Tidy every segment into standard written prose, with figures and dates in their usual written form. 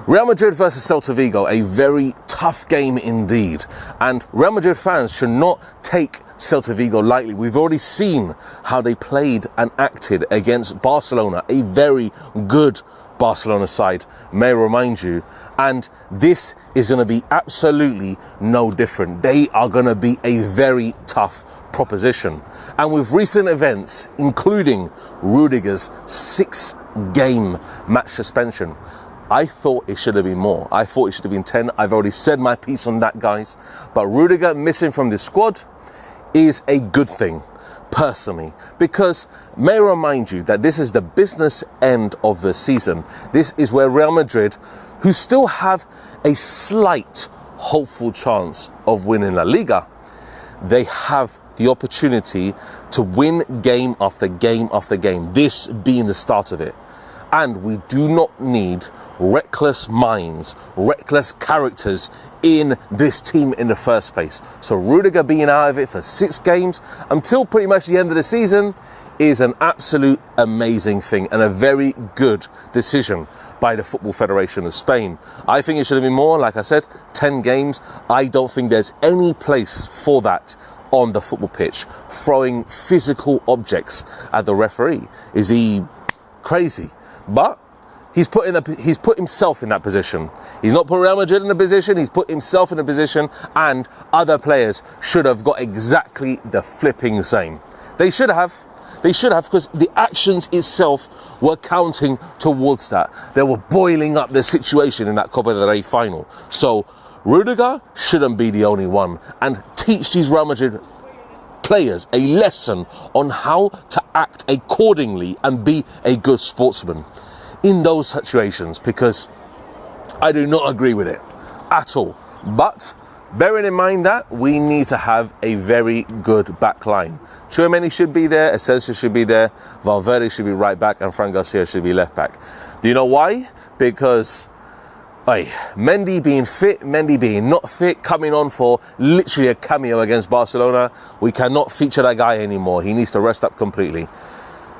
Real Madrid versus Celta Vigo, a very tough game indeed. And Real Madrid fans should not take Celta Vigo lightly. We've already seen how they played and acted against Barcelona, a very good Barcelona side, may I remind you. And this is going to be absolutely no different. They are going to be a very tough proposition. And with recent events, including Rudiger's 6-game match suspension, I thought it should have been more. I thought it should have been 10. I've already said my piece on that, guys. But Rudiger missing from the squad is a good thing, personally, because may I remind you that this is the business end of the season. This is where Real Madrid, who still have a slight hopeful chance of winning LaLiga, they have the opportunity to win game after game after game, this being the start of it. And we do not need reckless minds, reckless characters in this team in the first place. So Rudiger being out of it for 6 games until pretty much the end of the season is an absolute amazing thing and a very good decision by the Football Federation of Spain. I think it should have been more, like I said, 10 games. I don't think there's any place for that on the football pitch. Throwing physical objects at the referee. Is he crazy? But he's put himself in that position. He's not put Real Madrid in a position, he's put himself in a position, and other players should have got exactly the flipping same. They should have, because the actions itself were counting towards that. They were boiling up the situation in that Copa del Rey final. So Rudiger shouldn't be the only one, and teach these Real Madrid players a lesson on how to act accordingly and be a good sportsman in those situations, because I do not agree with it at all. But bearing in mind that we need to have a very good back line. Tchouaméni should be there, Asensio should be there, Valverde should be right back, and Fran Garcia should be left back. Do you know why? Because Mendy being fit, Mendy being not fit, coming on for literally a cameo against Barcelona. We cannot feature that guy anymore. He needs to rest up completely.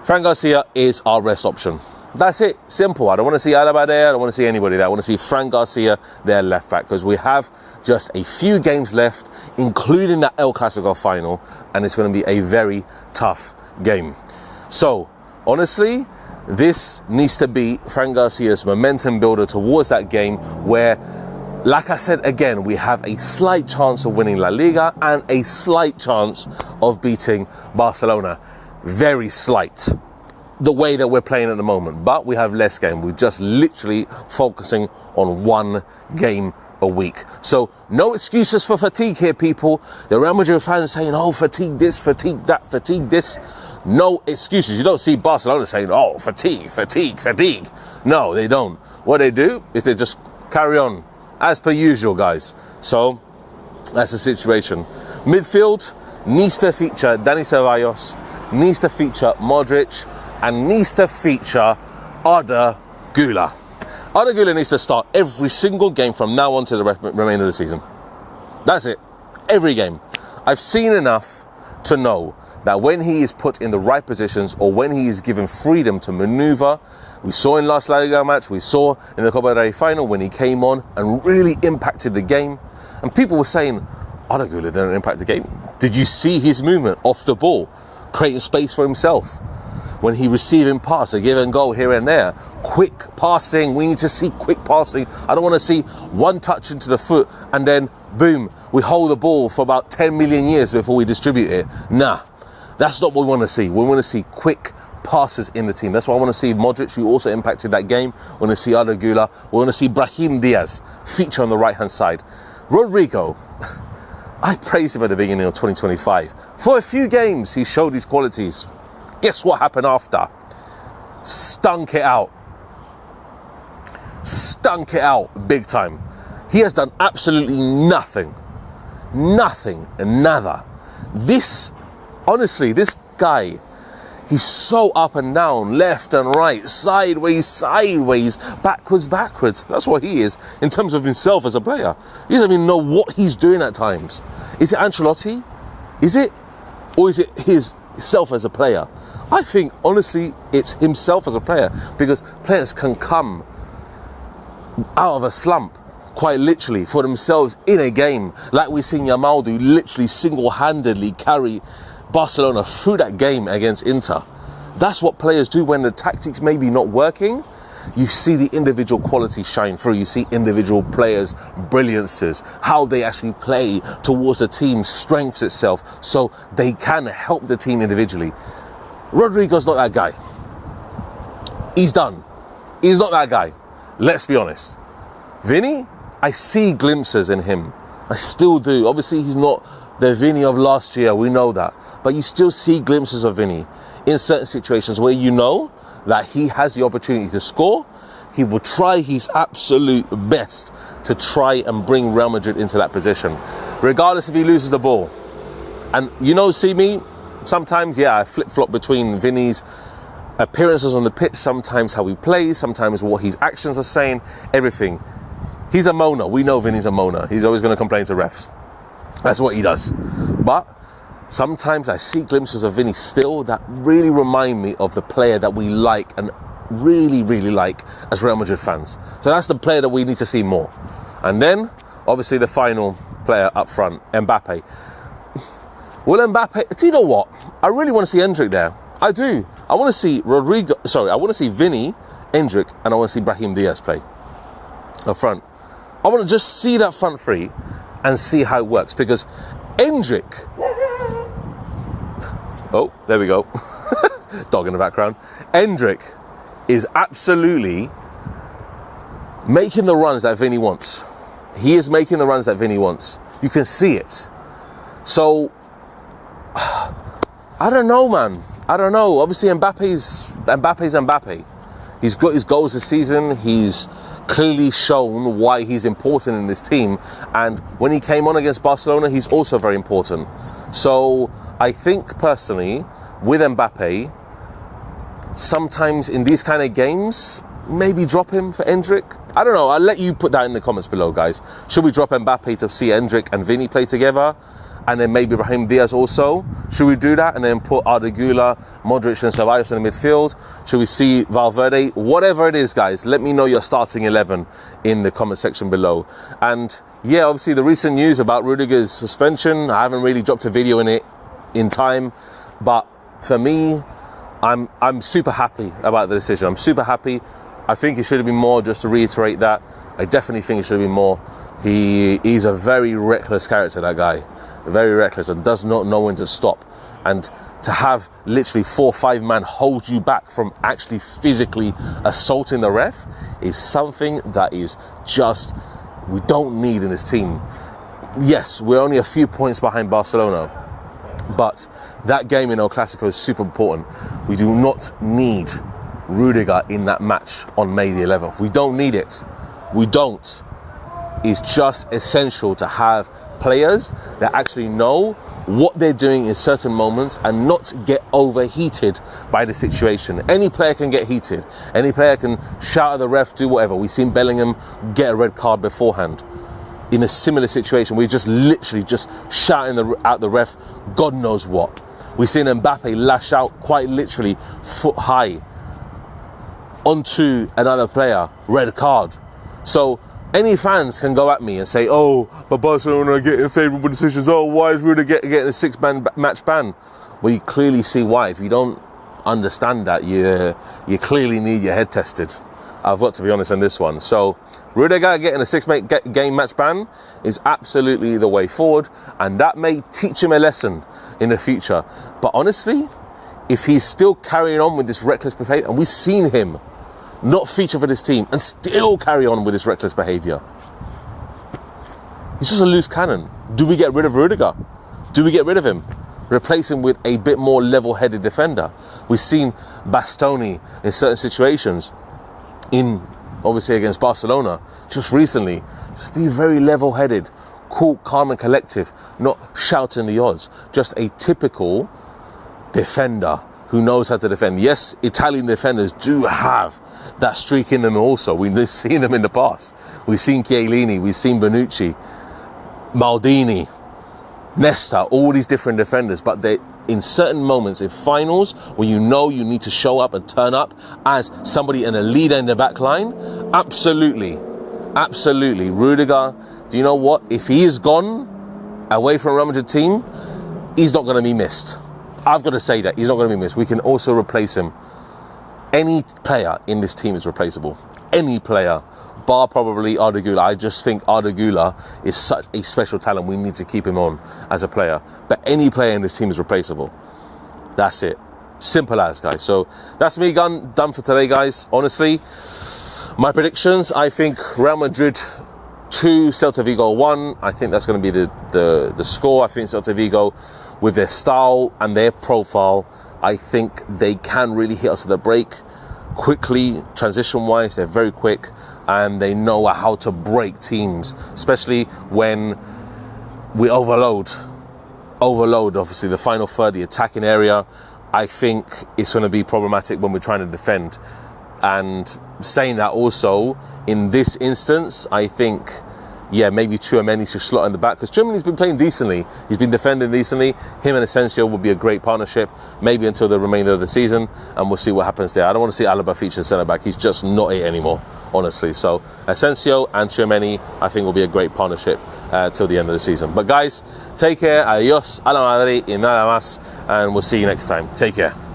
Fran Garcia is our rest option. That's it. Simple. I don't want to see ARDA there. I don't want to see anybody there. I want to see Fran Garcia there left back, because we have just a few games left, including that El Clasico final, and it's going to be a very tough game. So, honestly, this needs to be Fran Garcia's momentum builder towards that game where, like I said again, we have a slight chance of winning La Liga and a slight chance of beating Barcelona. Very slight, the way that we're playing at the moment. But we have less game. We're just literally focusing on 1 game a week. So no excuses for fatigue here, people. The Real Madrid fans saying, oh, fatigue this, fatigue that, fatigue this. No excuses. You don't see Barcelona saying, oh, fatigue, fatigue, fatigue. No, they don't. What they do is they just carry on as per usual, guys. So that's the situation. Midfield needs to feature Dani Ceballos, needs to feature Modric, and needs to feature Arda Güler. Arda Güler needs to start every single game from now on to the remainder of the season. That's it. Every game. I've seen enough to know that when he is put in the right positions, or when he is given freedom to maneuver, we saw in last La Liga match, we saw in the Copa del Rey final when he came on and really impacted the game. And people were saying, Arda Güler didn't impact the game. Did you see his movement off the ball, creating space for himself? When he receiving pass, a give and go here and there, quick passing. We need to see quick passing. I don't want to see one touch into the foot and then boom, we hold the ball for about 10 million years before we distribute it. Nah, that's not what we want to see. We want to see quick passes in the team. That's why I want to see Modric, who also impacted that game. We want to see Arda Güler. We want to see Brahim Diaz feature on the right-hand side. Rodrigo, I praised him at the beginning of 2025. For a few games, he showed his qualities. Guess what happened after? Stunk it out. Stunk it out big time. He has done absolutely nothing. Nothing and nada. This, honestly, this guy, he's so up and down, left and right, sideways, backwards. That's what he is in terms of himself as a player. He doesn't even know what he's doing at times. Is it Ancelotti? Is it? Or is it himself as a player? I think, honestly, it's himself as a player, because players can come out of a slump, quite literally, for themselves in a game, like we've seen Yamal do, literally single-handedly carry Barcelona through that game against Inter. That's what players do when the tactics may be not working. You see the individual quality shine through. You see individual players' brilliances, how they actually play towards the team's strengths itself, so they can help the team individually. Rodrigo's not that guy. He's done. He's not that guy. Let's be honest. Vinny, I see glimpses in him. I still do. Obviously, he's not the Vinny of last year. We know that. But you still see glimpses of Vinny in certain situations where you know that he has the opportunity to score. He will try his absolute best to try and bring Real Madrid into that position, regardless if he loses the ball. And you know, see me, sometimes, yeah, I flip-flop between Vinny's appearances on the pitch, sometimes how he plays, sometimes what his actions are saying, everything. He's a moaner. We know Vinny's a moaner. He's always going to complain to refs. That's what he does. But sometimes I see glimpses of Vinny still that really remind me of the player that we like and really, really like as Real Madrid fans. So that's the player that we need to see more. And then, obviously, the final player up front, Mbappe. Well, Mbappe, do you know what? I really want to see Endrick there. I do. I want to see I want to see Vinny, Endrick, and I want to see Brahim Diaz play up front. I want to just see that front three and see how it works, because Endrick, oh, there we go, dog in the background. Endrick is absolutely making the runs that Vinny wants. He is making the runs that Vinny wants. You can see it. So, I don't know, man. I don't know. Obviously, Mbappe's Mbappe. He's got his goals this season. He's clearly shown why he's important in this team. And when he came on against Barcelona, he's also very important. So I think personally, with Mbappe, sometimes in these kind of games, maybe drop him for Endrick. I don't know. I'll let you put that in the comments below, guys. Should we drop Mbappe to see Endrick and Vinny play together? And then maybe Brahim Diaz also? Should we do that? And then put ARDA, GULER, Modric and Ceballos in the midfield? Should we see Valverde? Whatever it is, guys, let me know your starting 11 in the comment section below. And yeah, obviously the recent news about Rudiger's suspension, I haven't really dropped a video in it in time. But for me, I'm super happy about the decision. I'm super happy. I think it should have been more, just to reiterate that. I definitely think it should have been more. He's a very reckless character, that guy. Very reckless, and does not know when to stop. And to have literally 4 or 5 men hold you back from actually physically assaulting the ref is something that is just, we don't need in this team. Yes, we're only a few points behind Barcelona, but that game in El Clasico is super important. We do not need Rudiger in that match on May the 11th. We don't need it. We don't. It's just essential to have players that actually know what they're doing in certain moments and not get overheated by the situation. Any player can get heated. Any player can shout at the ref, do whatever. We've seen Bellingham get a red card beforehand in a similar situation. We're just literally just shouting at the ref, God knows what. We've seen Mbappe lash out quite literally foot high onto another player, red card. So any fans can go at me and say, oh, but Barcelona are getting favourable decisions. Oh, why is Rudiger getting a 6-man match ban? Well, you clearly see why. If you don't understand that, you clearly need your head tested. I've got to be honest on this one. So Rudiger getting a 6-game match ban is absolutely the way forward, and that may teach him a lesson in the future. But honestly, if he's still carrying on with this reckless behaviour, and we've seen him not feature for this team and still carry on with his reckless behaviour, he's just a loose cannon. Do we get rid of Rudiger? Do we get rid of him? Replace him with a bit more level-headed defender? We've seen Bastoni in certain situations, obviously against Barcelona, just recently, just be very level-headed, cool, calm and collective, not shouting the odds. Just a typical defender who knows how to defend. Yes, Italian defenders do have that streak in them also. We've seen them in the past. We've seen Chiellini, we've seen Bonucci, Maldini, Nesta, all these different defenders, but they, in certain moments, in finals, when you know you need to show up and turn up as somebody in a leader in the back line, absolutely, Absolutely. Rudiger, do you know what? If he is gone away from Real Madrid team, he's not going to be missed. I've got to say that. He's not going to be missed. We can also replace him. Any player in this team is replaceable. Any player. Bar probably Arda Güler. I just think Arda Güler is such a special talent. We need to keep him on as a player. But any player in this team is replaceable. That's it. Simple as, guys. So that's me done for today, guys. Honestly, my predictions, I think Real Madrid 2, Celta Vigo 1. I think that's going to be the score. I think Celta Vigo, with their style and their profile, I think they can really hit us at the break quickly, transition-wise. They're very quick and they know how to break teams, especially when we overload, obviously, the final third, the attacking area. I think it's going to be problematic when we're trying to defend. And saying that also, in this instance, I think, maybe Tchouaméni should slot in the back, because Tchouaméni's been playing decently. He's been defending decently. Him and Asensio will be a great partnership, maybe until the remainder of the season, and we'll see what happens there. I don't want to see Alaba feature centre back. He's just not it anymore, honestly. So Asensio and Tchouaméni, I think, will be a great partnership till the end of the season. But guys, take care. Adios, a la Madrid y nada más, and we'll see you next time. Take care.